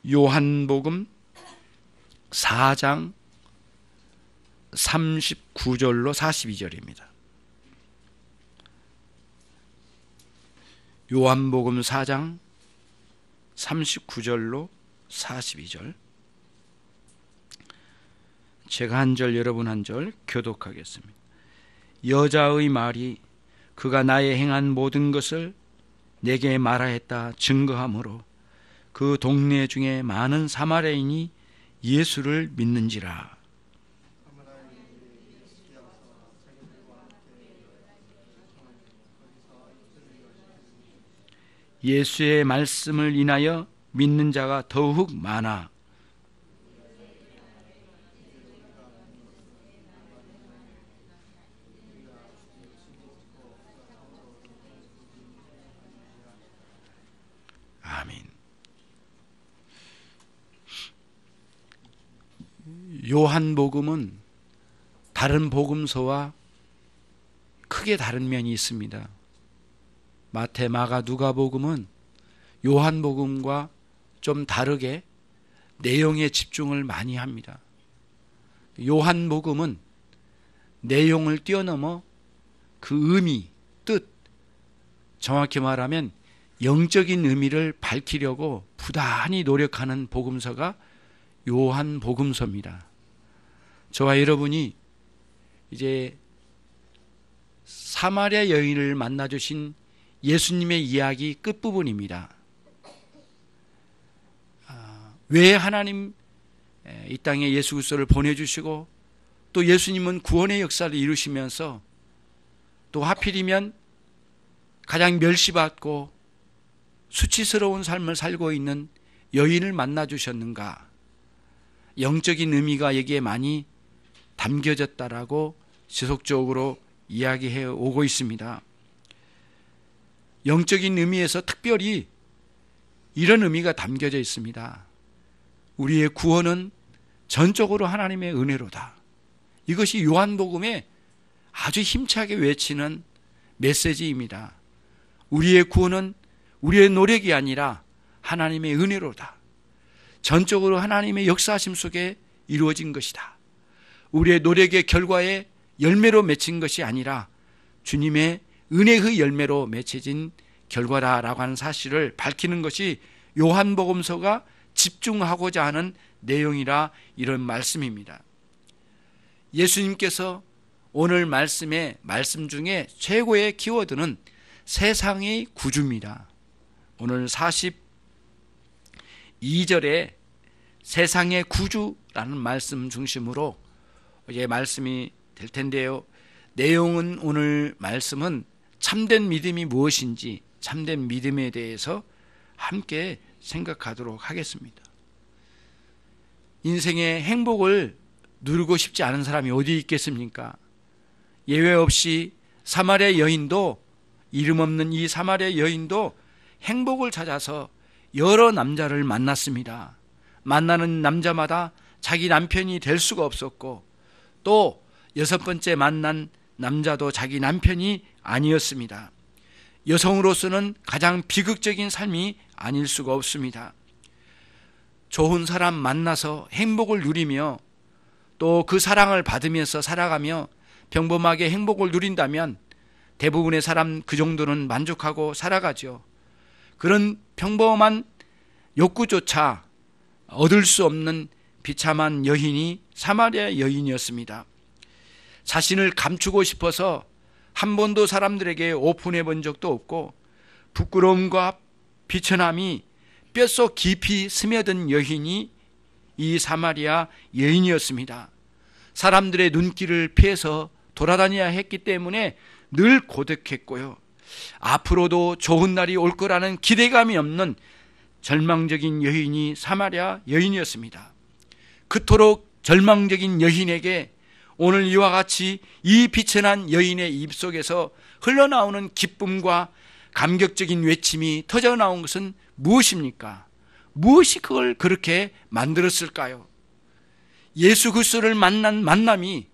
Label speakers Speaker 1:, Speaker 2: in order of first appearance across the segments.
Speaker 1: 요한복음 4장 39절로 42절입니다. 요한복음 4장 39절로 42절. 제가 한 절, 여러분 한 절 교독하겠습니다. 여자의 말이 그가 나의 행한 모든 것을 내게 말하였다 증거하므로 그 동네 중에 많은 사마리아인이 예수를 믿는지라. 예수의 말씀을 인하여 믿는 자가 더욱 많아. 아멘. 요한복음은 다른 복음서와 크게 다른 면이 있습니다. 마태, 마가, 누가복음은 요한복음과 좀 다르게 내용에 집중을 많이 합니다. 요한복음은 내용을 뛰어넘어 그 의미, 뜻, 정확히 말하면 영적인 의미를 밝히려고 부단히 노력하는 복음서가 요한복음서입니다. 저와 여러분이 이제 사마리아 여인을 만나주신 예수님의 이야기 끝부분입니다. 왜 하나님 이 땅에 예수 그리스도를 보내주시고 또 예수님은 구원의 역사를 이루시면서 또 하필이면 가장 멸시받고 수치스러운 삶을 살고 있는 여인을 만나주셨는가? 영적인 의미가 여기에 많이 담겨졌다라고 지속적으로 이야기해 오고 있습니다. 영적인 의미에서 특별히 이런 의미가 담겨져 있습니다. 우리의 구원은 전적으로 하나님의 은혜로다. 이것이 요한복음에 아주 힘차게 외치는 메시지입니다. 우리의 구원은 우리의 노력이 아니라 하나님의 은혜로다. 전적으로 하나님의 역사하심 속에 이루어진 것이다. 우리의 노력의 결과에 열매로 맺힌 것이 아니라 주님의 은혜의 열매로 맺혀진 결과다라고 하는 사실을 밝히는 것이 요한복음서가 집중하고자 하는 내용이라 이런 말씀입니다. 예수님께서 오늘 말씀 중에 최고의 키워드는 세상의 구주입니다. 오늘 42절에 세상의 구주라는 말씀 중심으로 이제 말씀이 될 텐데요. 내용은 오늘 말씀은 참된 믿음이 무엇인지 참된 믿음에 대해서 함께 생각하도록 하겠습니다. 인생의 행복을 누리고 싶지 않은 사람이 어디 있겠습니까? 예외 없이 사마리아 여인도, 이름 없는 이 사마리아 여인도 행복을 찾아서 여러 남자를 만났습니다. 만나는 남자마다 자기 남편이 될 수가 없었고 또 6번째 만난 남자도 자기 남편이 아니었습니다. 여성으로서는 가장 비극적인 삶이 아닐 수가 없습니다. 좋은 사람 만나서 행복을 누리며 또 그 사랑을 받으면서 살아가며 평범하게 행복을 누린다면 대부분의 사람 그 정도는 만족하고 살아가죠. 그런 평범한 욕구조차 얻을 수 없는 비참한 여인이 사마리아 여인이었습니다. 자신을 감추고 싶어서 한 번도 사람들에게 오픈해 본 적도 없고 부끄러움과 비천함이 뼛속 깊이 스며든 여인이 이 사마리아 여인이었습니다. 사람들의 눈길을 피해서 돌아다녀야 했기 때문에 늘 고독했고요. 앞으로도 좋은 날이 올 거라는 기대감이 없는 절망적인 여인이 사마리아 여인이었습니다. 그토록 절망적인 여인에게 오늘 이와 같이 이 비천한 여인의 입속에서 흘러나오는 기쁨과 감격적인 외침이 터져나온 것은 무엇입니까? 무엇이 그걸 그렇게 만들었을까요? 예수 그리스도를 만난 만남이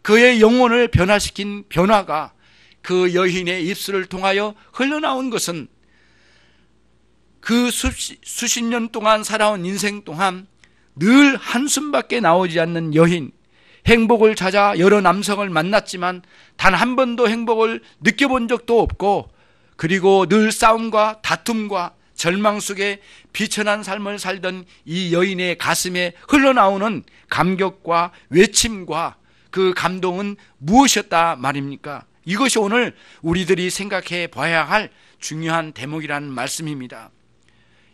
Speaker 1: 그의 영혼을 변화시킨 변화가 그 여인의 입술을 통하여 흘러나온 것은 그 수십 년 동안 살아온 인생 동안 늘 한숨밖에 나오지 않는 여인, 행복을 찾아 여러 남성을 만났지만 단 한 번도 행복을 느껴본 적도 없고, 그리고 늘 싸움과 다툼과 절망 속에 비천한 삶을 살던 이 여인의 가슴에 흘러나오는 감격과 외침과 그 감동은 무엇이었다 말입니까? 이것이 오늘 우리들이 생각해 봐야 할 중요한 대목이라는 말씀입니다.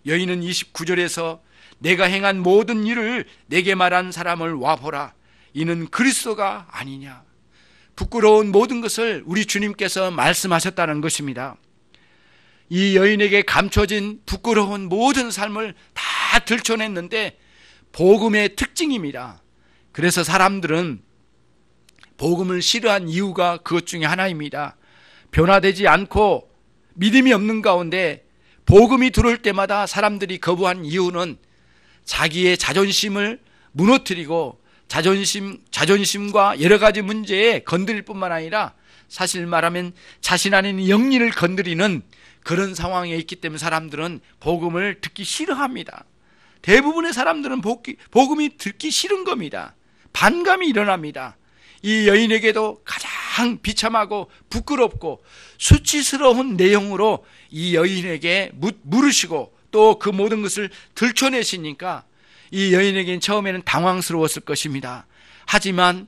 Speaker 1: 여인은 29절에서 내가 행한 모든 일을 내게 말한 사람을 와보라, 이는 그리스도가 아니냐. 부끄러운 모든 것을 우리 주님께서 말씀하셨다는 것입니다. 이 여인에게 감춰진 부끄러운 모든 삶을 다 들춰냈는데 복음의 특징입니다. 그래서 사람들은 복음을 싫어한 이유가 그것 중에 하나입니다. 변화되지 않고 믿음이 없는 가운데 복음이 들어올 때마다 사람들이 거부한 이유는 자기의 자존심을 무너뜨리고 자존심과 여러 가지 문제에 건드릴 뿐만 아니라 사실 말하면 자신 안에 영리를 건드리는 그런 상황에 있기 때문에 사람들은 복음을 듣기 싫어합니다. 대부분의 사람들은 복음이 듣기 싫은 겁니다. 반감이 일어납니다. 이 여인에게도 가장 비참하고 부끄럽고 수치스러운 내용으로 이 여인에게 물으시고 또 그 모든 것을 들춰내시니까 이 여인에게는 처음에는 당황스러웠을 것입니다. 하지만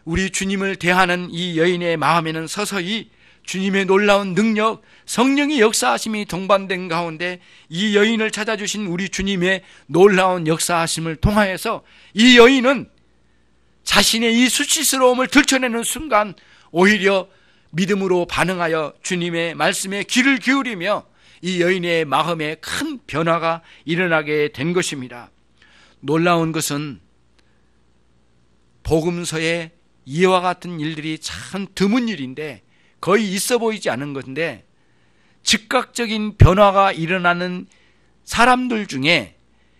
Speaker 1: 우리 주님을 대하는 이 여인의 마음에는 서서히 주님의 놀라운 능력, 성령의 역사하심이 동반된 가운데 이 여인을 찾아주신 우리 주님의 놀라운 역사하심을 통하여서 이 여인은 자신의 이 수치스러움을 들춰내는 순간 오히려 믿음으로 반응하여 주님의 말씀에 귀를 기울이며 이 여인의 마음에 큰 변화가 일어나게 된 것입니다. 놀라운 것은 복음서에 이와 같은 일들이 참 드문 일인데 거의 있어 보이지 않은 건데 즉각적인 변화가 일어나는 사람들 중에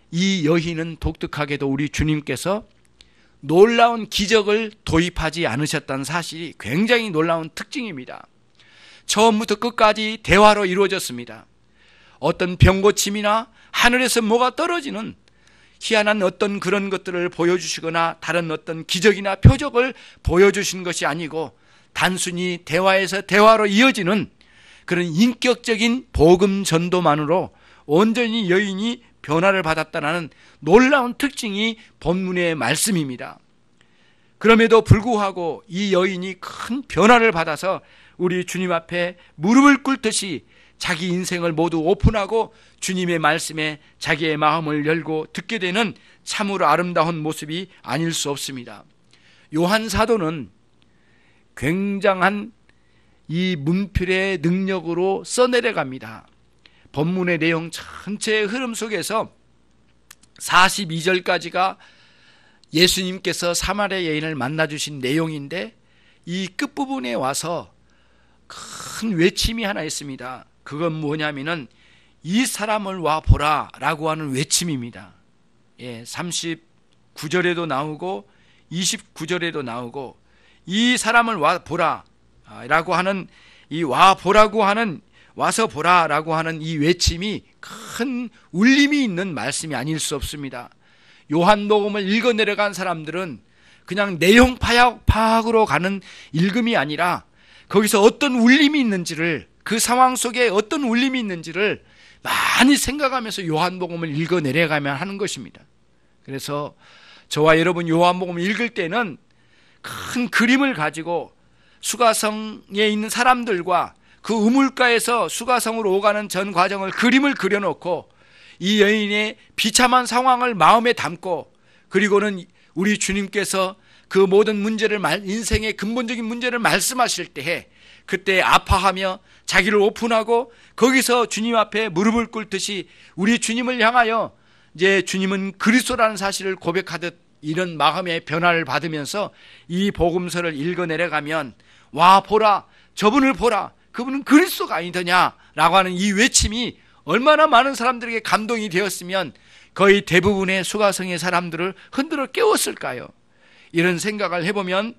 Speaker 1: 이 여인은 독특하게도 우리 주님께서 놀라운 기적을 도입하지 않으셨다는 사실이 굉장히 놀라운 특징입니다. 처음부터 끝까지 대화로 이루어졌습니다. 어떤 병고침이나 하늘에서 뭐가 떨어지는 희한한 어떤 그런 것들을 보여주시거나 다른 어떤 기적이나 표적을 보여주신 것이 아니고 단순히 대화에서 대화로 이어지는 그런 인격적인 복음 전도만으로 온전히 여인이 변화를 받았다는 놀라운 특징이 본문의 말씀입니다. 그럼에도 불구하고 이 여인이 큰 변화를 받아서 우리 주님 앞에 무릎을 꿇듯이 자기 인생을 모두 오픈하고 주님의 말씀에 자기의 마음을 열고 듣게 되는 참으로 아름다운 모습이 아닐 수 없습니다. 요한 사도는 굉장한 이 문필의 능력으로 써내려갑니다. 본문의 내용 전체의 흐름 속에서 42절까지가 예수님께서 사마리아 여인을 만나주신 내용인데 이 끝부분에 와서 큰 외침이 하나 있습니다. 그건 뭐냐면은 이 사람을 와 보라 라고 하는 외침입니다. 39절에도 나오고 29절에도 나오고 이 사람을 와 보라 라고 하는 이 와 보라고 하는 와서 보라라고 하는 이 외침이 큰 울림이 있는 말씀이 아닐 수 없습니다. 요한복음을 읽어 내려간 사람들은 그냥 내용 파악으로 가는 읽음이 아니라 거기서 어떤 울림이 있는지를, 그 상황 속에 어떤 울림이 있는지를 많이 생각하면서 요한복음을 읽어 내려가면 하는 것입니다. 그래서 저와 여러분 요한복음을 읽을 때는 큰 그림을 가지고 수가성에 있는 사람들과 그 우물가에서 수가성으로 오가는 전 과정을 그림을 그려놓고 이 여인의 비참한 상황을 마음에 담고, 그리고는 우리 주님께서 그 모든 문제를 인생의 근본적인 문제를 말씀하실 때에 그때 아파하며 자기를 오픈하고 거기서 주님 앞에 무릎을 꿇듯이 우리 주님을 향하여 이제 주님은 그리스도라는 사실을 고백하듯 이런 마음의 변화를 받으면서 이 복음서를 읽어 내려가면 와 보라, 저분을 보라, 그분은 그리스도가 아니더냐라고 하는 이 외침이 얼마나 많은 사람들에게 감동이 되었으면 거의 대부분의 수가성의 사람들을 흔들어 깨웠을까요? 이런 생각을 해보면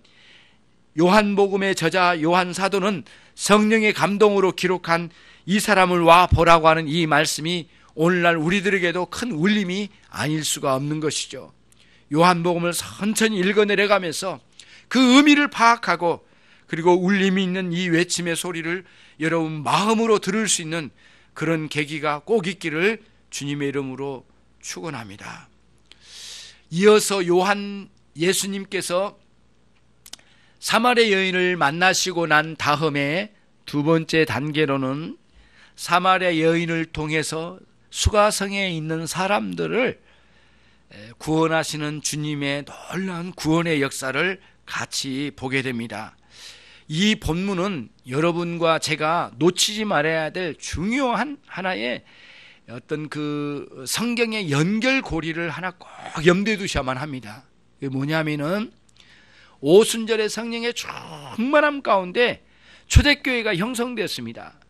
Speaker 1: 요한복음의 저자 요한 사도는 성령의 감동으로 기록한 이 사람을 와 보라고 하는 이 말씀이 오늘날 우리들에게도 큰 울림이 아닐 수가 없는 것이죠. 요한복음을 천천히 읽어내려가면서 그 의미를 파악하고 그리고 울림이 있는 이 외침의 소리를 여러분 마음으로 들을 수 있는 그런 계기가 꼭 있기를 주님의 이름으로 축원합니다. 이어서 예수님께서 사마리아 여인을 만나시고 난 다음에 두 번째 단계로는 사마리아 여인을 통해서 수가성에 있는 사람들을 구원하시는 주님의 놀라운 구원의 역사를 같이 보게 됩니다. 이 본문은 여러분과 제가 놓치지 말아야 될 중요한 하나의 어떤 그 성경의 연결고리를 하나 꼭 염두에 두셔야만 합니다. 그게 뭐냐면은 오순절의 성령의 충만함 가운데 초대교회가 형성되었습니다.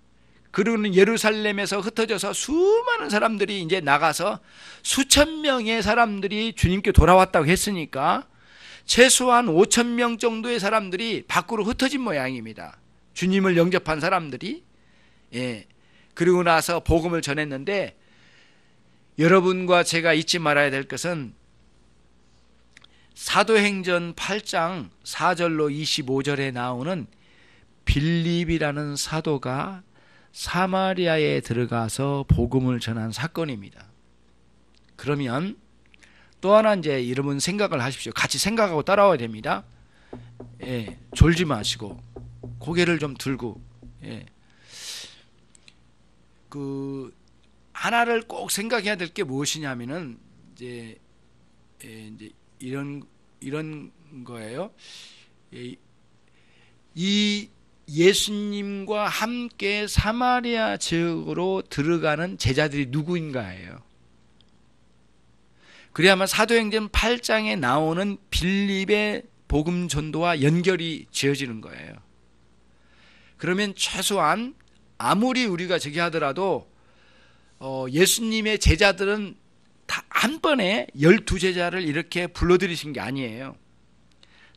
Speaker 1: 그리고는 예루살렘에서 흩어져서 수많은 사람들이 이제 나가서 수천 명의 사람들이 주님께 돌아왔다고 했으니까 최소한 5천 명 정도의 사람들이 밖으로 흩어진 모양입니다. 주님을 영접한 사람들이. 그리고 나서 복음을 전했는데 여러분과 제가 잊지 말아야 될 것은 사도행전 8장 4절로 25절에 나오는 빌립이라는 사도가 사마리아에 들어가서 복음을 전한 사건입니다. 그러면 또 하나 이제 여러분 생각을 하십시오. 같이 생각하고 따라와야 됩니다. 졸지 마시고 고개를 좀 들고 그 하나를 꼭 생각해야 될 게 무엇이냐면은 이제 이런 거예요. 이 예수님과 함께 사마리아 지역으로 들어가는 제자들이 누구인가예요. 그래야만 사도행전 8장에 나오는 빌립의 복음 전도와 연결이 지어지는 거예요. 그러면 최소한 아무리 우리가 저기 하더라도 예수님의 제자들은 다 한 번에 12제자를 이렇게 불러들이신 게 아니에요.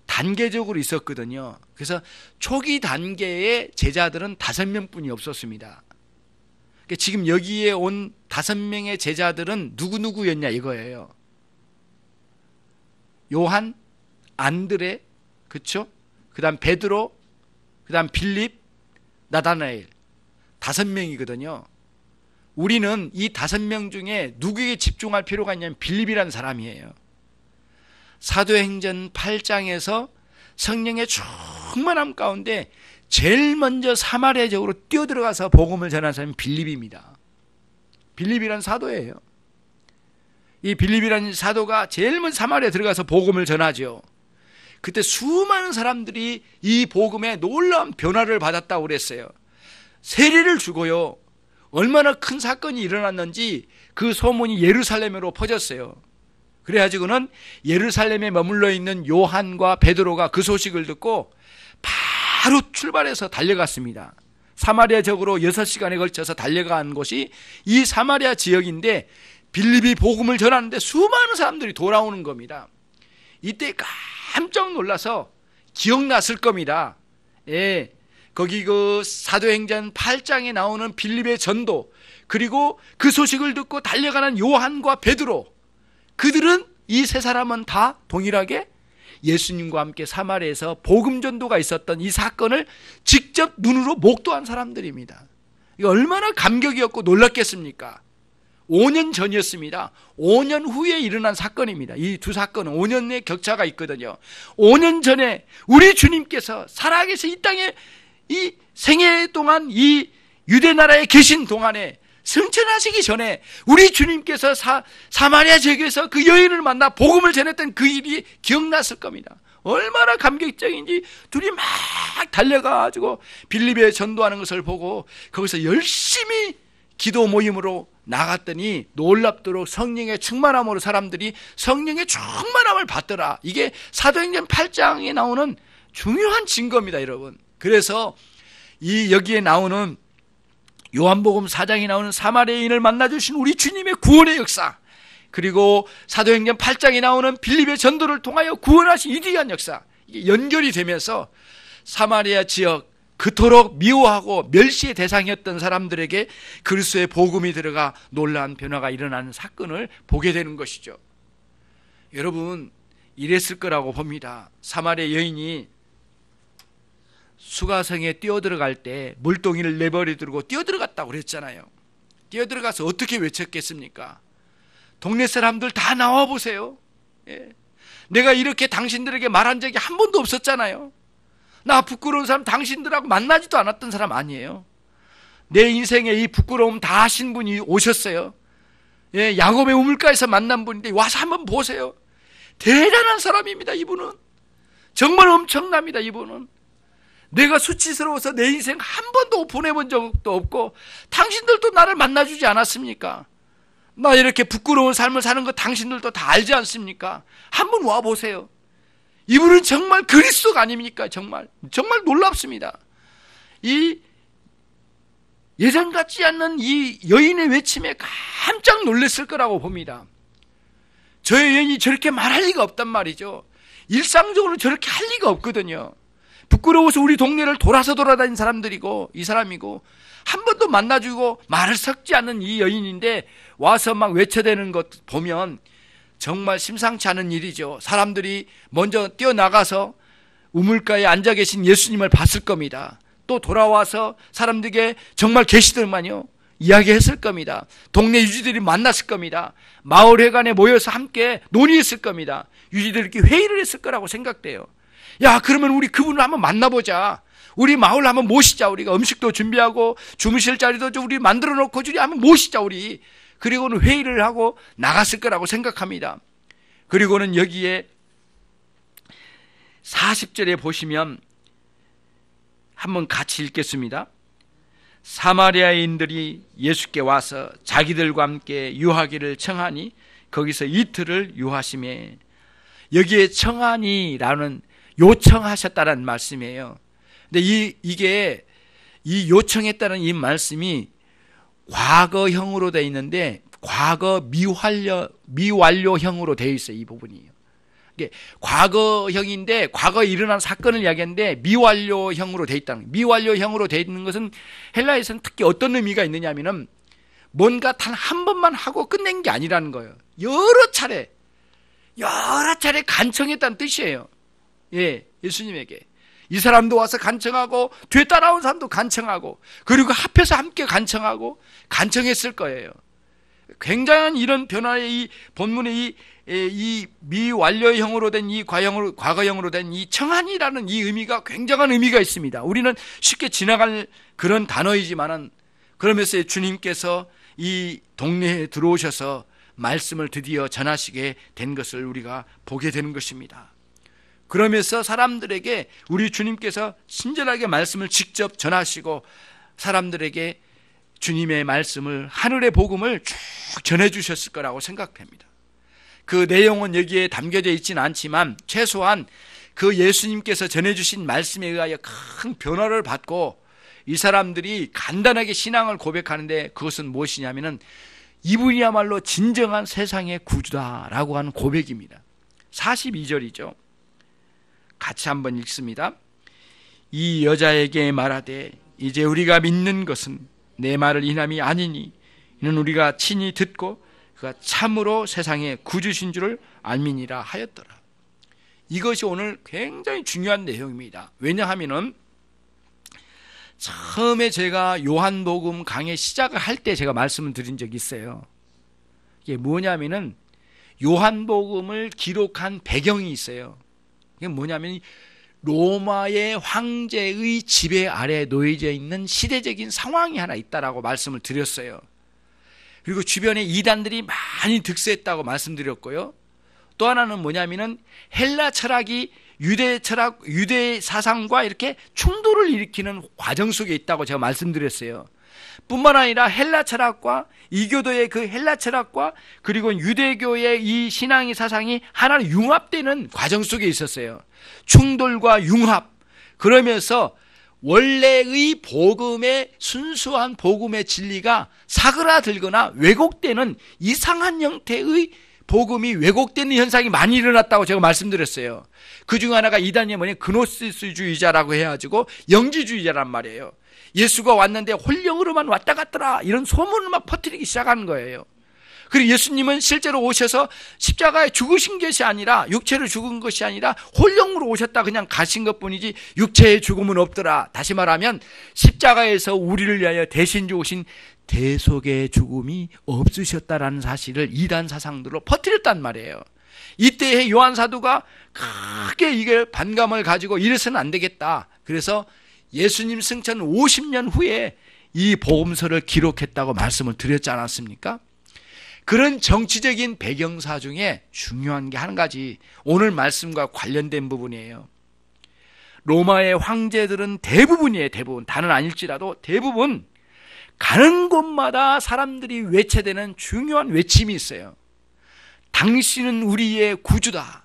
Speaker 1: 단계적으로 있었거든요. 그래서 초기 단계의 제자들은 5명뿐이 없었습니다. 그러니까 지금 여기에 온 5명의 제자들은 누구누구였냐 이거예요. 요한, 안드레, 그렇죠? 그다음 베드로, 그다음 빌립, 나다나엘 5명이거든요. 우리는 이 5명 중에 누구에게 집중할 필요가 있냐면 빌립이라는 사람이에요. 사도행전 8장에서 성령의 충만함 가운데 제일 먼저 사마리아 지역으로 뛰어들어가서 복음을 전한 사람이 빌립입니다. 빌립이라는 사도예요. 이 빌립이라는 사도가 제일 먼저 사마리아에 들어가서 복음을 전하죠. 그때 수많은 사람들이 이 복음에 놀라운 변화를 받았다고 그랬어요. 세례를 주고요. 얼마나 큰 사건이 일어났는지 그 소문이 예루살렘으로 퍼졌어요. 그래가지고는 예루살렘에 머물러 있는 요한과 베드로가 그 소식을 듣고 바로 출발해서 달려갔습니다. 사마리아 지역으로 6시간에 걸쳐서 달려간 곳이 이 사마리아 지역인데 빌립이 복음을 전하는데 수많은 사람들이 돌아오는 겁니다. 이때 깜짝 놀라서 기억났을 겁니다. 거기 그 사도행전 8장에 나오는 빌립의 전도, 그리고 그 소식을 듣고 달려가는 요한과 베드로, 그들은 이 세 사람은 다 동일하게 예수님과 함께 사마리아에서 복음 전도가 있었던 이 사건을 직접 눈으로 목도한 사람들입니다. 이거 얼마나 감격이었고 놀랐겠습니까? 5년 전이었습니다. 5년 후에 일어난 사건입니다. 이 두 사건은 5년의 격차가 있거든요. 5년 전에 우리 주님께서 살아계신 이 땅에 이 생애 동안 이 유대 나라에 계신 동안에 승천하시기 전에 우리 주님께서 사마리아 지역에서 그 여인을 만나 복음을 전했던 그 일이 기억났을 겁니다. 얼마나 감격적인지 둘이 막 달려가지고 빌립에 전도하는 것을 보고 거기서 열심히 기도 모임으로 나갔더니 놀랍도록 성령의 충만함으로 사람들이 성령의 충만함을 받더라. 이게 사도행전 8장에 나오는 중요한 증거입니다, 여러분. 그래서 이 여기에 나오는 요한복음 4장에 나오는 사마리아인을 만나주신 우리 주님의 구원의 역사, 그리고 사도행전 8장에 나오는 빌립의 전도를 통하여 구원하신 위대한 역사, 이게 연결이 되면서 사마리아 지역 그토록 미워하고 멸시의 대상이었던 사람들에게 그리스도의 복음이 들어가 놀라운 변화가 일어나는 사건을 보게 되는 것이죠. 여러분, 이랬을 거라고 봅니다. 사마리아 여인이 수가성에 뛰어들어갈 때 물동이를 내버려두고 뛰어들어갔다고 그랬잖아요. 뛰어들어가서 어떻게 외쳤겠습니까? 동네 사람들 다 나와보세요. 예. 내가 이렇게 당신들에게 말한 적이 한 번도 없었잖아요. 나 부끄러운 사람 당신들하고 만나지도 않았던 사람 아니에요. 내 인생에 이 부끄러움 다 하신 분이 오셨어요. 예, 야곱의 우물가에서 만난 분인데 와서 한번 보세요. 대단한 사람입니다. 이분은 정말 엄청납니다. 이분은 내가 수치스러워서 내 인생 한 번도 보내본 적도 없고 당신들도 나를 만나주지 않았습니까? 나 이렇게 부끄러운 삶을 사는 거 당신들도 다 알지 않습니까? 한번 와보세요. 이분은 정말 그리스도가 아닙니까? 정말 놀랍습니다. 이 예전 같지 않는 이 여인의 외침에 깜짝 놀랐을 거라고 봅니다. 저 여인이 저렇게 말할 리가 없단 말이죠. 일상적으로 저렇게 할 리가 없거든요. 부끄러워서 우리 동네를 돌아다니는 사람들이고 이 사람이고 한 번도 만나주고 말을 섞지 않는 이 여인인데 와서 막 외쳐대는 것 보면 정말 심상치 않은 일이죠. 사람들이 먼저 뛰어나가서 우물가에 앉아 계신 예수님을 봤을 겁니다. 또 돌아와서 사람들에게 정말 계시더만요 이야기했을 겁니다. 동네 유지들이 만났을 겁니다. 마을 회관에 모여서 함께 논의했을 겁니다. 유지들끼리 회의를 했을 거라고 생각돼요. 야, 그러면 우리 그분을 한번 만나보자. 우리 마을 한번 모시자. 우리가 음식도 준비하고 주무실 자리도 좀 우리 만들어 놓고 우리 한번 모시자. 우리 그리고는 회의를 하고 나갔을 거라고 생각합니다. 그리고는 여기에 40절에 보시면 한번 같이 읽겠습니다. 사마리아인들이 예수께 와서 자기들과 함께 유하기를 청하니 거기서 이틀을 유하심에, 여기에 청하니라는 요청하셨다는 말씀이에요. 근데 이게 이 요청했다는 이 말씀이 과거형으로 되어 있는데 과거 미완료형으로 되어 있어요. 이 부분이요. 이게 과거형인데 과거에 일어난 사건을 이야기하는데 미완료형으로 되어 있다는 거예요. 미완료형으로 되어 있는 것은 헬라에서는 특히 어떤 의미가 있느냐 하면은 뭔가 단 한 번만 하고 끝낸 게 아니라는 거예요. 여러 차례 간청했다는 뜻이에요. 예, 예수님에게. 이 사람도 와서 간청하고 뒤에 따라온 사람도 간청하고 그리고 합해서 함께 간청하고 간청했을 거예요. 굉장한 이런 변화의 이 본문의 이 미완료형으로 된 이 과거형으로 된 이 청하니라는 이 의미가 굉장한 의미가 있습니다. 우리는 쉽게 지나갈 그런 단어이지만은 그러면서 주님께서 이 동네에 들어오셔서 말씀을 드디어 전하시게 된 것을 우리가 보게 되는 것입니다. 그러면서 사람들에게 우리 주님께서 친절하게 말씀을 직접 전하시고 사람들에게 주님의 말씀을, 하늘의 복음을 쭉 전해주셨을 거라고 생각합니다. 그 내용은 여기에 담겨져 있지는 않지만 최소한 그 예수님께서 전해주신 말씀에 의하여 큰 변화를 받고 이 사람들이 간단하게 신앙을 고백하는데 그것은 무엇이냐면은 이분이야말로 진정한 세상의 구주다라고 하는 고백입니다. 42절이죠. 같이 한번 읽습니다. 이 여자에게 말하되 이제 우리가 믿는 것은 내 말을 인함이 아니니 이는 우리가 친히 듣고 그가 참으로 세상의 구주신 줄을 알미니라 하였더라. 이것이 오늘 굉장히 중요한 내용입니다. 왜냐하면은 처음에 제가 요한복음 강의 시작을 할 때 제가 말씀을 드린 적이 있어요. 이게 뭐냐면은 요한복음을 기록한 배경이 있어요. 이게 뭐냐면 로마의 황제의 지배 아래 놓여져 있는 시대적인 상황이 하나 있다라고 말씀을 드렸어요. 그리고 주변에 이단들이 많이 득세했다고 말씀드렸고요. 또 하나는 뭐냐면은 헬라 철학이 유대 철학, 유대 사상과 이렇게 충돌을 일으키는 과정 속에 있다고 제가 말씀드렸어요. 뿐만 아니라 헬라 철학과 이교도의 그 헬라 철학과 그리고 유대교의 이 신앙의 사상이 하나로 융합되는 과정 속에 있었어요. 충돌과 융합. 그러면서 원래의 복음의 순수한 복음의 진리가 사그라들거나 왜곡되는 이상한 형태의 복음이 왜곡되는 현상이 많이 일어났다고 제가 말씀드렸어요. 그 중 하나가 이단이 뭐냐, 그노시스주의자라고 해가지고 영지주의자란 말이에요. 예수가 왔는데 홀령으로만 왔다 갔더라, 이런 소문을 막 퍼뜨리기 시작한 거예요. 그리고 예수님은 실제로 오셔서 십자가에 죽으신 것이 아니라, 육체로 죽은 것이 아니라 홀령으로 오셨다 그냥 가신 것뿐이지 육체의 죽음은 없더라. 다시 말하면 십자가에서 우리를 위하여 대신 죽으신 대속의 죽음이 없으셨다라는 사실을 이단 사상들로 퍼뜨렸단 말이에요. 이때의 요한 사도가 크게 이게 반감을 가지고 이래서는 안 되겠다. 그래서 예수님 승천 50년 후에 이 복음서를 기록했다고 말씀을 드렸지 않았습니까? 그런 정치적인 배경사 중에 중요한 게 한 가지, 오늘 말씀과 관련된 부분이에요. 로마의 황제들은 대부분이에요. 대부분, 다는 아닐지라도 대부분 가는 곳마다 사람들이 외쳐대는 중요한 외침이 있어요. 당신은 우리의 구주다.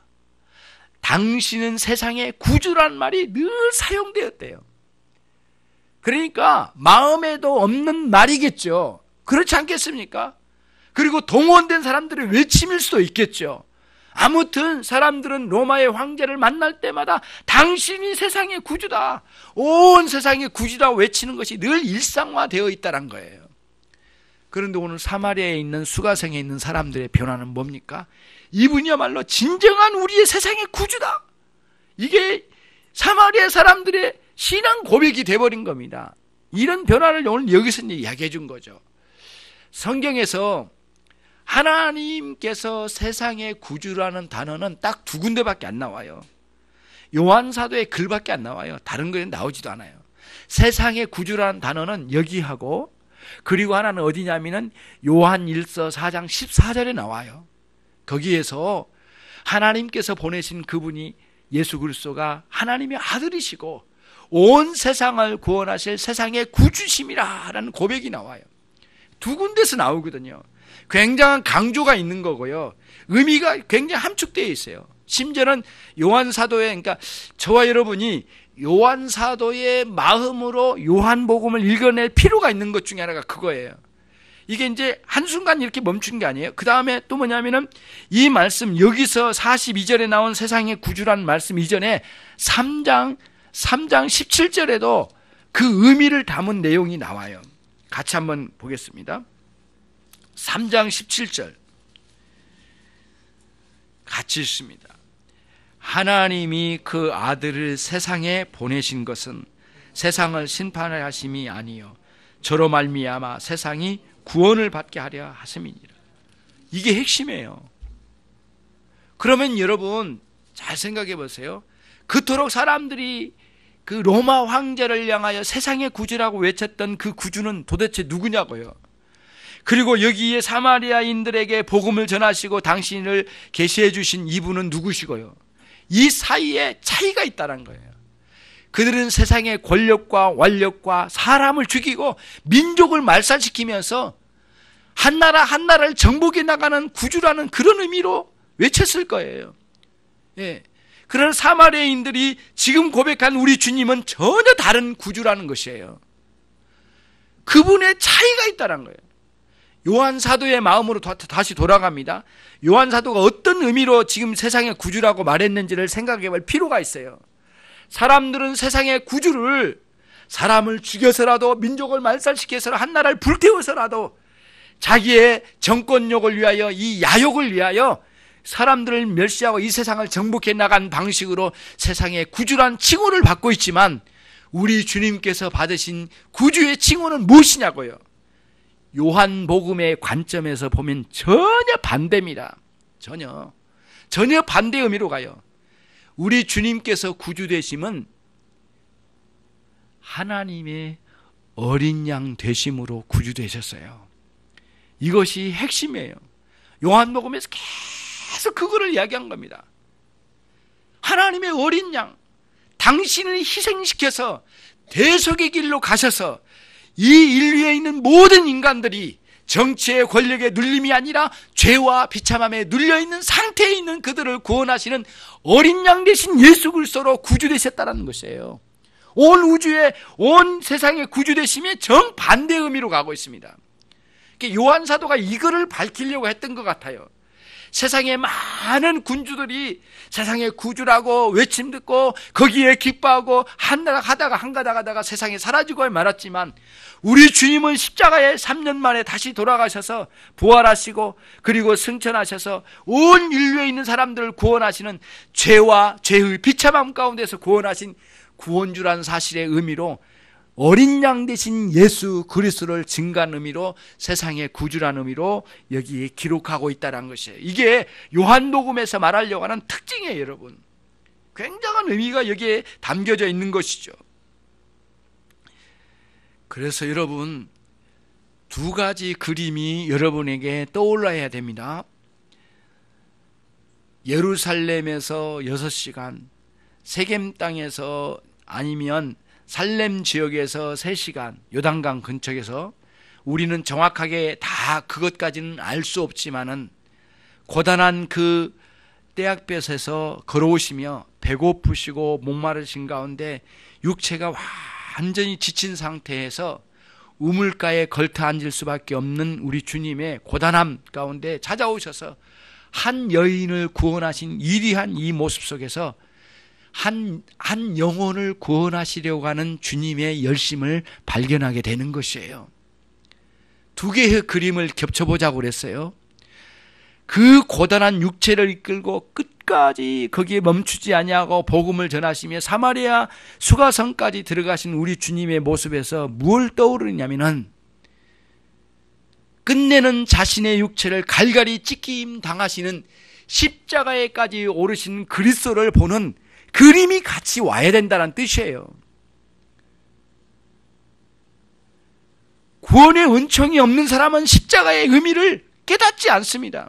Speaker 1: 당신은 세상의 구주라는 말이 늘 사용되었대요. 그러니까 마음에도 없는 말이겠죠. 그렇지 않겠습니까? 그리고 동원된 사람들의 외침일 수도 있겠죠. 아무튼 사람들은 로마의 황제를 만날 때마다 당신이 세상의 구주다, 온 세상의 구주다 외치는 것이 늘 일상화되어 있다는 거예요. 그런데 오늘 사마리아에 있는 수가성에 있는 사람들의 변화는 뭡니까? 이분이야말로 진정한 우리의 세상의 구주다, 이게 사마리아 사람들의 신앙 고백이 돼버린 겁니다. 이런 변화를 오늘 여기서 이야기해 준 거죠. 성경에서 하나님께서 세상의 구주라는 단어는 딱 두 군데밖에 안 나와요. 요한 사도의 글밖에 안 나와요. 다른 거에 나오지도 않아요. 세상의 구주라는 단어는 여기하고, 그리고 하나는 어디냐면은 요한 1서 4장 14절에 나와요. 거기에서 하나님께서 보내신 그분이 예수 그리스도가 하나님의 아들이시고 온 세상을 구원하실 세상의 구주심이라는 고백이 나와요. 두 군데서 나오거든요. 굉장한 강조가 있는 거고요. 의미가 굉장히 함축되어 있어요. 심지어는 요한 사도의, 그러니까 저와 여러분이 요한 사도의 마음으로 요한복음을 읽어낼 필요가 있는 것 중에 하나가 그거예요. 이게 이제 한순간 이렇게 멈춘 게 아니에요. 그 다음에 또 뭐냐면은 이 말씀, 여기서 42절에 나온 세상의 구주라는 말씀 이전에 3장 17절에도 그 의미를 담은 내용이 나와요. 같이 한번 보겠습니다. 3장 17절 같이 읽습니다. 하나님이 그 아들을 세상에 보내신 것은 세상을 심판하려 하심이 아니요 저로 말미암아 세상이 구원을 받게 하려 하심이니라. 이게 핵심이에요. 그러면 여러분 잘 생각해 보세요. 그토록 사람들이 그 로마 황제를 향하여 세상의 구주라고 외쳤던 그 구주는 도대체 누구냐고요. 그리고 여기에 사마리아인들에게 복음을 전하시고 당신을 계시해 주신 이분은 누구시고요. 이 사이에 차이가 있다는 거예요. 그들은 세상의 권력과 완력과 사람을 죽이고 민족을 말살시키면서 한 나라 한 나라를 정복해 나가는 구주라는 그런 의미로 외쳤을 거예요. 예. 그러나 사마리아인들이 지금 고백한 우리 주님은 전혀 다른 구주라는 것이에요. 그분의 차이가 있다는 거예요. 요한 사도의 마음으로 다시 돌아갑니다. 요한 사도가 어떤 의미로 지금 세상의 구주라고 말했는지를 생각해 볼 필요가 있어요. 사람들은 세상의 구주를 사람을 죽여서라도 민족을 말살시켜서 한 나라를 불태워서라도 자기의 정권욕을 위하여, 이 야욕을 위하여 사람들을 멸시하고 이 세상을 정복해 나간 방식으로 세상의 구주란 칭호를 받고 있지만 우리 주님께서 받으신 구주의 칭호는 무엇이냐고요. 요한복음의 관점에서 보면 전혀 반대입니다. 전혀 반대 의미로 가요. 우리 주님께서 구주 되심은 하나님의 어린 양 되심으로 구주 되셨어요. 이것이 핵심이에요. 요한복음에서 계속 그거를 이야기한 겁니다. 하나님의 어린 양, 당신을 희생시켜서 대속의 길로 가셔서 이 인류에 있는 모든 인간들이 정치의 권력의 눌림이 아니라 죄와 비참함에 눌려있는 상태에 있는 그들을 구원하시는 어린 양 되신 예수 그리스도로 구주 되셨다는 것이에요. 온 우주의, 온 세상의 구주 되심의 정반대 의미로 가고 있습니다. 요한 사도가 이거를 밝히려고 했던 것 같아요. 세상에 많은 군주들이 세상의 구주라고 외침 듣고 거기에 기뻐하고 한가닥 하다가 세상에 사라지고 말았지만, 우리 주님은 십자가에 3년 만에 다시 돌아가셔서 부활하시고 그리고 승천하셔서 온 인류에 있는 사람들을 구원하시는, 죄와 죄의 비참함 가운데서 구원하신 구원주라는 사실의 의미로 어린 양 대신 예수 그리스도를 증거한 의미로 세상의 구주라는 의미로 여기에 기록하고 있다는 것이에요. 이게 요한복음에서 말하려고 하는 특징이에요, 여러분. 굉장한 의미가 여기에 담겨져 있는 것이죠. 그래서 여러분, 두 가지 그림이 여러분에게 떠올라야 됩니다. 예루살렘에서 6시간, 세겜 땅에서 아니면 살렘 지역에서 3시간, 요단강 근처에서 우리는 정확하게 다 그것까지는 알 수 없지만은 고단한 그 떼약볕에서 걸어오시며 배고프시고 목마르신 가운데 육체가 완전히 지친 상태에서 우물가에 걸터 앉을 수밖에 없는 우리 주님의 고단함 가운데 찾아오셔서 한 여인을 구원하신 위대한 이 모습 속에서 한 영혼을 구원하시려고 하는 주님의 열심을 발견하게 되는 것이에요. 두 개의 그림을 겹쳐보자고 그랬어요. 그 고단한 육체를 이끌고 끝까지 거기에 멈추지 아니하고 복음을 전하시며 사마리아 수가성까지 들어가신 우리 주님의 모습에서 무엇을 떠오르냐면은, 끝내는 자신의 육체를 갈갈이 찢김 당하시는 십자가에까지 오르신 그리스도를 보는 그림이 같이 와야 된다는 뜻이에요. 구원의 은총이 없는 사람은 십자가의 의미를 깨닫지 않습니다.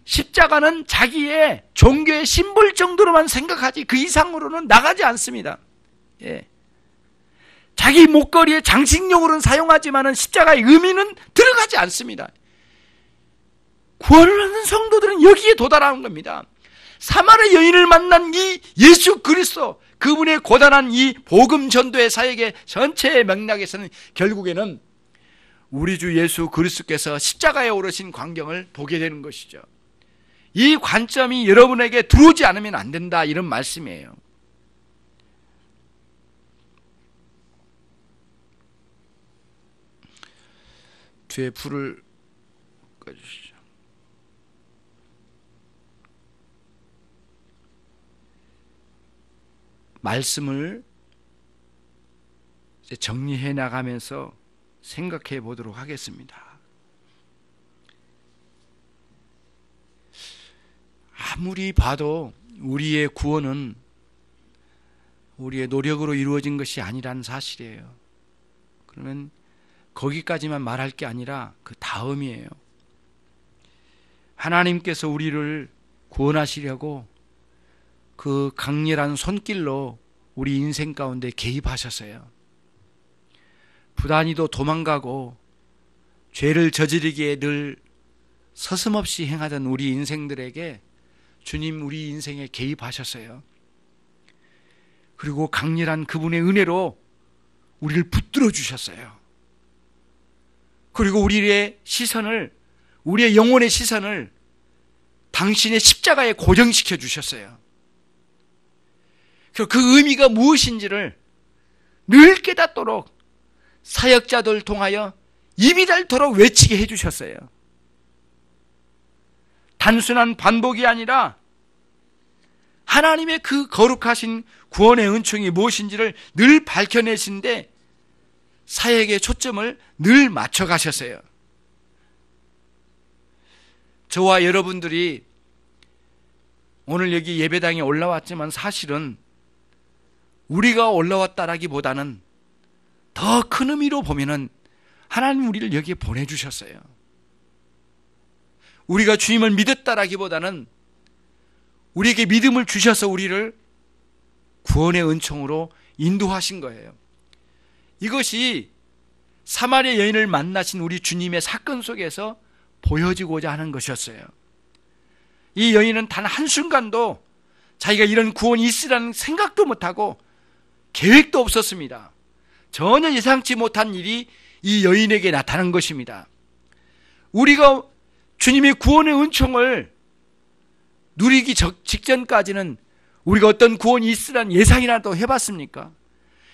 Speaker 1: 십자가는 자기의 종교의 심볼 정도로만 생각하지 그 이상으로는 나가지 않습니다. 예. 자기 목걸이의 장식용으로는 사용하지만 십자가의 의미는 들어가지 않습니다. 구원을 얻는 성도들은 여기에 도달하는 겁니다. 사마리아 여인을 만난 이 예수 그리스도, 그분의 고단한 이 복음 전도의 사역의 전체의 맥락에서는 결국에는 우리 주 예수 그리스도께서 십자가에 오르신 광경을 보게 되는 것이죠. 이 관점이 여러분에게 들어오지 않으면 안 된다, 이런 말씀이에요. 뒤에 불을 꺼주시죠. 말씀을 정리해 나가면서 생각해 보도록 하겠습니다. 아무리 봐도 우리의 구원은 우리의 노력으로 이루어진 것이 아니라는 사실이에요. 그러면 거기까지만 말할 게 아니라 그 다음이에요. 하나님께서 우리를 구원하시려고 그 강렬한 손길로 우리 인생 가운데 개입하셨어요. 부단히도 도망가고 죄를 저지르기에 늘 서슴없이 행하던 우리 인생들에게 주님 우리 인생에 개입하셨어요. 그리고 강렬한 그분의 은혜로 우리를 붙들어 주셨어요. 그리고 우리의 시선을, 우리의 영혼의 시선을 당신의 십자가에 고정시켜 주셨어요. 그 의미가 무엇인지를 늘 깨닫도록 사역자들 통하여 입이 닳도록 외치게 해주셨어요. 단순한 반복이 아니라 하나님의 그 거룩하신 구원의 은총이 무엇인지를 늘 밝혀내신데 사역의 초점을 늘 맞춰가셨어요. 저와 여러분들이 오늘 여기 예배당에 올라왔지만 사실은 우리가 올라왔다라기보다는 더 큰 의미로 보면은 하나님 우리를 여기에 보내주셨어요. 우리가 주님을 믿었다라기보다는 우리에게 믿음을 주셔서 우리를 구원의 은총으로 인도하신 거예요. 이것이 사마리아 여인을 만나신 우리 주님의 사건 속에서 보여지고자 하는 것이었어요. 이 여인은 단 한순간도 자기가 이런 구원이 있으라는 생각도 못하고 계획도 없었습니다. 전혀 예상치 못한 일이 이 여인에게 나타난 것입니다. 우리가 주님의 구원의 은총을 누리기 직전까지는 우리가 어떤 구원이 있으란 예상이라도 해봤습니까?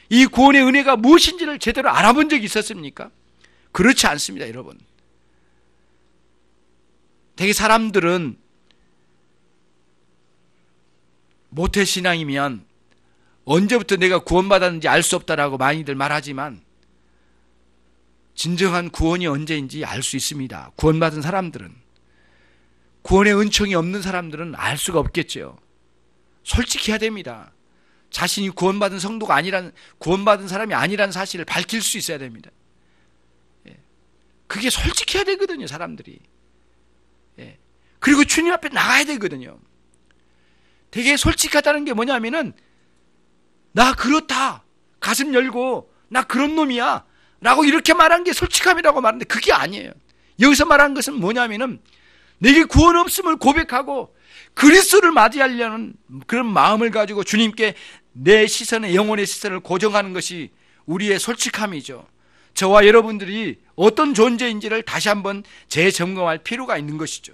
Speaker 1: 이 구원의 은혜가 무엇인지를 제대로 알아본 적이 있었습니까? 그렇지 않습니다, 여러분. 되게 사람들은 모태신앙이면 언제부터 내가 구원받았는지 알 수 없다라고 많이들 말하지만 진정한 구원이 언제인지 알 수 있습니다. 구원받은 사람들은. 구원의 은총이 없는 사람들은 알 수가 없겠죠. 솔직해야 됩니다. 자신이 구원받은 성도가 구원받은 사람이 아니라는 사실을 밝힐 수 있어야 됩니다. 그게 솔직해야 되거든요, 사람들이. 그리고 주님 앞에 나가야 되거든요. 되게 솔직하다는 게 뭐냐면은, 나 그렇다, 가슴 열고 나 그런 놈이야 라고 이렇게 말한 게 솔직함이라고 말하는데 그게 아니에요. 여기서 말한 것은 뭐냐면은, 내게 구원 없음을 고백하고 그리스도를 맞이하려는 그런 마음을 가지고 주님께 내 시선의 영혼의 시선을 고정하는 것이 우리의 솔직함이죠. 저와 여러분들이 어떤 존재인지를 다시 한번 재점검할 필요가 있는 것이죠.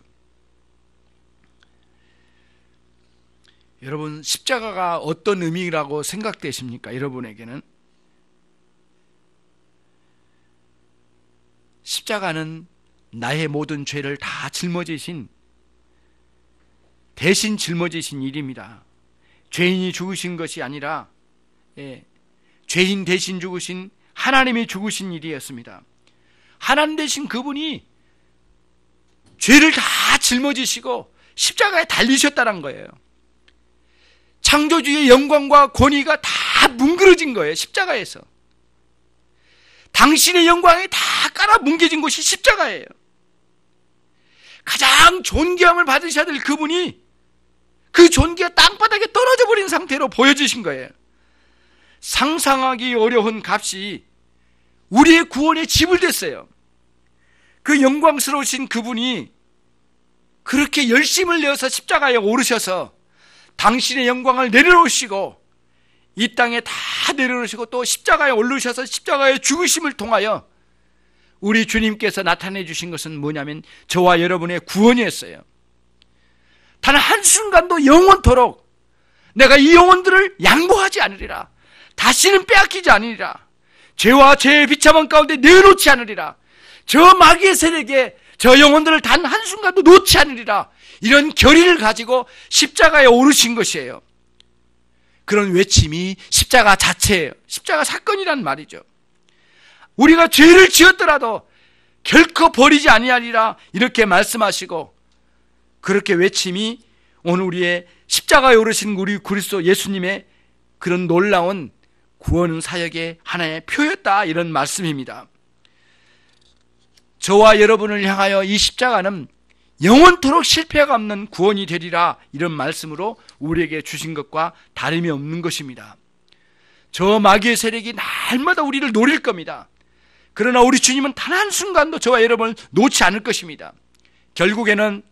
Speaker 1: 여러분, 십자가가 어떤 의미라고 생각되십니까? 여러분에게는 십자가는 나의 모든 죄를 다 대신 짊어지신 일입니다. 죄인이 죽으신 것이 아니라 죄인 대신 죽으신 하나님이 죽으신 일이었습니다. 하나님 대신 그분이 죄를 다 짊어지시고 십자가에 달리셨다는 거예요. 창조주의 영광과 권위가 다 뭉그러진 거예요, 십자가에서. 당신의 영광이 다 깔아 뭉개진 곳이 십자가예요. 가장 존귀함을 받으셔야 될 그분이 그 존귀가 땅바닥에 떨어져 버린 상태로 보여주신 거예요. 상상하기 어려운 값이 우리의 구원에 지불됐어요. 그 영광스러우신 그분이 그렇게 열심을 내어서 십자가에 오르셔서 당신의 영광을 내려놓으시고 이 땅에 다 내려놓으시고 또 십자가에 올르셔서 십자가의 죽으심을 통하여 우리 주님께서 나타내 주신 것은 뭐냐면 저와 여러분의 구원이었어요. 단 한순간도 영원토록 내가 이 영혼들을 양보하지 않으리라, 다시는 빼앗기지 않으리라, 죄와 죄의 비참한 가운데 내어놓지 않으리라, 저 마귀의 세력에 저 영혼들을 단 한순간도 놓지 않으리라, 이런 결의를 가지고 십자가에 오르신 것이에요. 그런 외침이 십자가 자체예요. 십자가 사건이란 말이죠. 우리가 죄를 지었더라도 결코 버리지 아니하리라 이렇게 말씀하시고, 그렇게 외침이 오늘 우리의 십자가에 오르신 우리 그리스도 예수님의 그런 놀라운 구원 사역의 하나의 표였다, 이런 말씀입니다. 저와 여러분을 향하여 이 십자가는 영원토록 실패가 없는 구원이 되리라, 이런 말씀으로 우리에게 주신 것과 다름이 없는 것입니다. 저 마귀의 세력이 날마다 우리를 노릴 겁니다. 그러나 우리 주님은 단 한순간도 저와 여러분을 놓지 않을 것입니다. 결국에는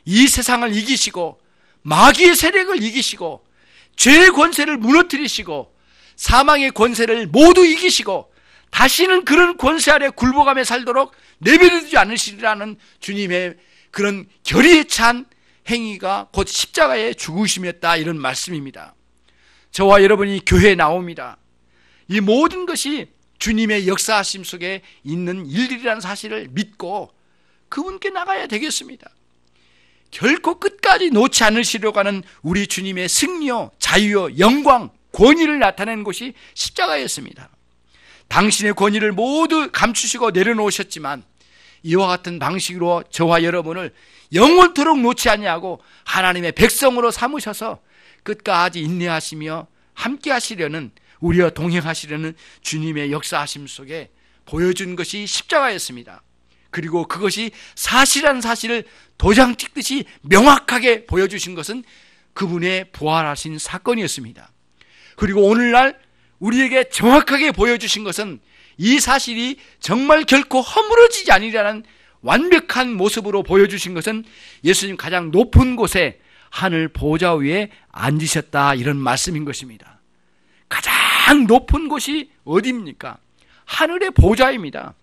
Speaker 1: 이 세상을 이기시고 마귀의 세력을 이기시고 죄의 권세를 무너뜨리시고 사망의 권세를 모두 이기시고 다시는 그런 권세 아래 굴복하며 살도록 내버려두지 않으시리라는 주님의 그런 결의에 찬 행위가 곧 십자가의 죽으심이었다, 이런 말씀입니다. 저와 여러분이 교회에 나옵니다. 이 모든 것이 주님의 역사하심 속에 있는 일들이라는 사실을 믿고 그분께 나가야 되겠습니다. 결코 끝까지 놓지 않으시려고 하는 우리 주님의 승리요, 자유요, 영광, 권위를 나타내는 곳이 십자가였습니다. 당신의 권위를 모두 감추시고 내려놓으셨지만 이와 같은 방식으로 저와 여러분을 영원토록 놓지 아니하고 하나님의 백성으로 삼으셔서 끝까지 인내하시며 함께 하시려는, 우리와 동행하시려는 주님의 역사하심 속에 보여준 것이 십자가였습니다. 그리고 그것이 사실이라는 사실을 도장 찍듯이 명확하게 보여주신 것은 그분의 부활하신 사건이었습니다. 그리고 오늘날 우리에게 정확하게 보여주신 것은 이 사실이 정말 결코 허물어지지 않으리라는 완벽한 모습으로 보여주신 것은 예수님 가장 높은 곳에 하늘 보좌 위에 앉으셨다, 이런 말씀인 것입니다. 가장 높은 곳이 어디입니까? 하늘의 보좌입니다.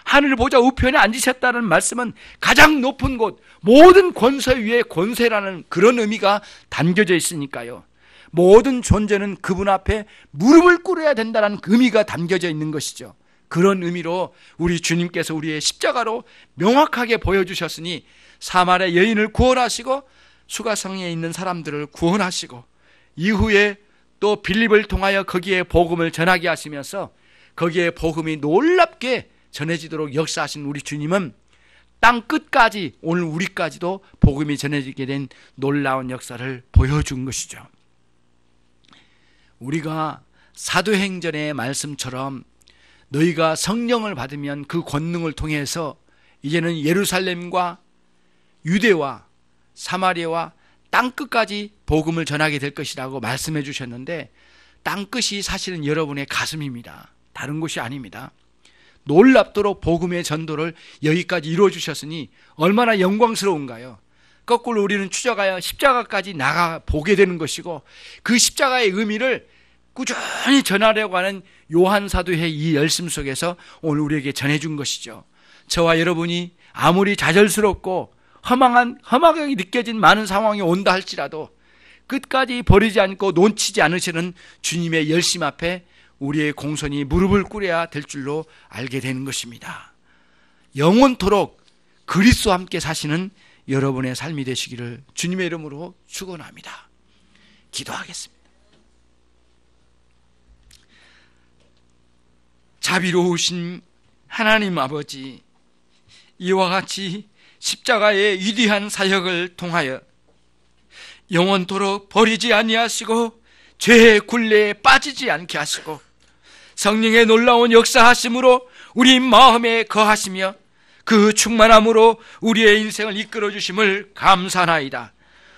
Speaker 1: 하늘 보좌 우편에 앉으셨다는 말씀은 가장 높은 곳, 모든 권세 위에 권세라는 그런 의미가 담겨져 있으니까요. 모든 존재는 그분 앞에 무릎을 꿇어야 된다는 의미가 담겨져 있는 것이죠. 그런 의미로 우리 주님께서 우리의 십자가로 명확하게 보여주셨으니 사마리아 여인을 구원하시고 수가성에 있는 사람들을 구원하시고 이후에 또 빌립을 통하여 거기에 복음을 전하게 하시면서 거기에 복음이 놀랍게 전해지도록 역사하신 우리 주님은 땅 끝까지 오늘 우리까지도 복음이 전해지게 된 놀라운 역사를 보여준 것이죠. 우리가 사도행전의 말씀처럼 너희가 성령을 받으면 그 권능을 통해서 이제는 예루살렘과 유대와 사마리아와 땅끝까지 복음을 전하게 될 것이라고 말씀해 주셨는데, 땅끝이 사실은 여러분의 가슴입니다. 다른 곳이 아닙니다. 놀랍도록 복음의 전도를 여기까지 이루어 주셨으니 얼마나 영광스러운가요? 거꾸로 우리는 추적하여 십자가까지 나가 보게 되는 것이고, 그 십자가의 의미를 꾸준히 전하려고 하는 요한 사도의 이 열심 속에서 오늘 우리에게 전해준 것이죠. 저와 여러분이 아무리 좌절스럽고 험하게 느껴진 많은 상황이 온다 할지라도 끝까지 버리지 않고 놓치지 않으시는 주님의 열심 앞에 우리의 공손히 무릎을 꿇어야 될 줄로 알게 되는 것입니다. 영원토록 그리스도와 함께 사시는 여러분의 삶이 되시기를 주님의 이름으로 축원합니다. 기도하겠습니다. 자비로우신 하나님 아버지, 이와 같이 십자가의 위대한 사역을 통하여 영원토록 버리지 아니하시고 죄의 굴레에 빠지지 않게 하시고 성령의 놀라운 역사하심으로 우리 마음에 거하시며 그 충만함으로 우리의 인생을 이끌어 주심을 감사하나이다.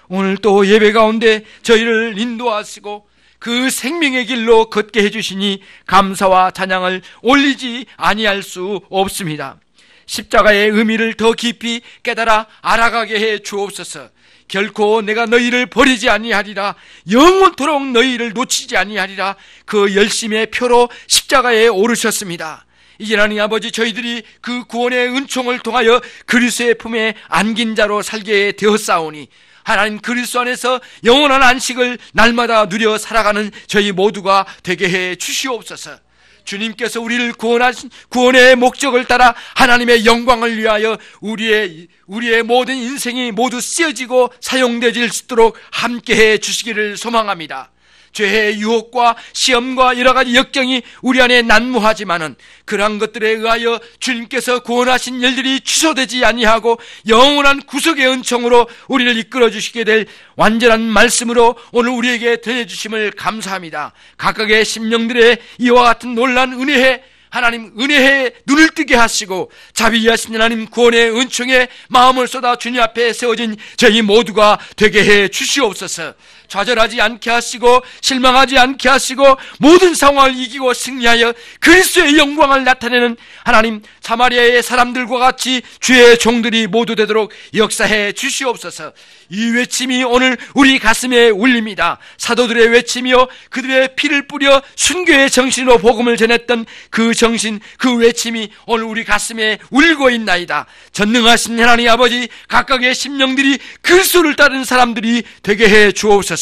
Speaker 1: 오늘 또 예배 가운데 저희를 인도하시고 그 생명의 길로 걷게 해주시니 감사와 찬양을 올리지 아니할 수 없습니다. 십자가의 의미를 더 깊이 깨달아 알아가게 해 주옵소서. 결코 내가 너희를 버리지 아니하리라, 영원토록 너희를 놓치지 아니하리라, 그 열심의 표로 십자가에 오르셨습니다. 이제 하나님 아버지, 저희들이 그 구원의 은총을 통하여 그리스도의 품에 안긴 자로 살게 되었사오니 하나님 그리스도 안에서 영원한 안식을 날마다 누려 살아가는 저희 모두가 되게 해 주시옵소서. 주님께서 우리를 구원하신 구원의 목적을 따라 하나님의 영광을 위하여 우리의 모든 인생이 모두 쓰여지고 사용되질 수 있도록 함께해 주시기를 소망합니다. 죄의 유혹과 시험과 여러 가지 역경이 우리 안에 난무하지만은 그러한 것들에 의하여 주님께서 구원하신 일들이 취소되지 아니하고 영원한 구속의 은총으로 우리를 이끌어 주시게 될 완전한 말씀으로 오늘 우리에게 전해주심을 감사합니다. 각각의 심령들의 이와 같은 놀란 은혜에 하나님 은혜에 눈을 뜨게 하시고 자비하신 하나님 구원의 은총에 마음을 쏟아 주님 앞에 세워진 저희 모두가 되게 해 주시옵소서. 좌절하지 않게 하시고 실망하지 않게 하시고 모든 상황을 이기고 승리하여 그리스도의 영광을 나타내는 하나님 사마리아의 사람들과 같이 주의 종들이 모두 되도록 역사해 주시옵소서. 이 외침이 오늘 우리 가슴에 울립니다. 사도들의 외침이요, 그들의 피를 뿌려 순교의 정신으로 복음을 전했던 그 정신, 그 외침이 오늘 우리 가슴에 울고 있나이다. 전능하신 하나님 아버지, 각각의 심령들이 그리스도를 따르는 사람들이 되게 해 주옵소서.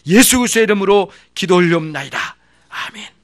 Speaker 1: 예수 그리스도의 이름으로 기도 올리옵나이다. 아멘.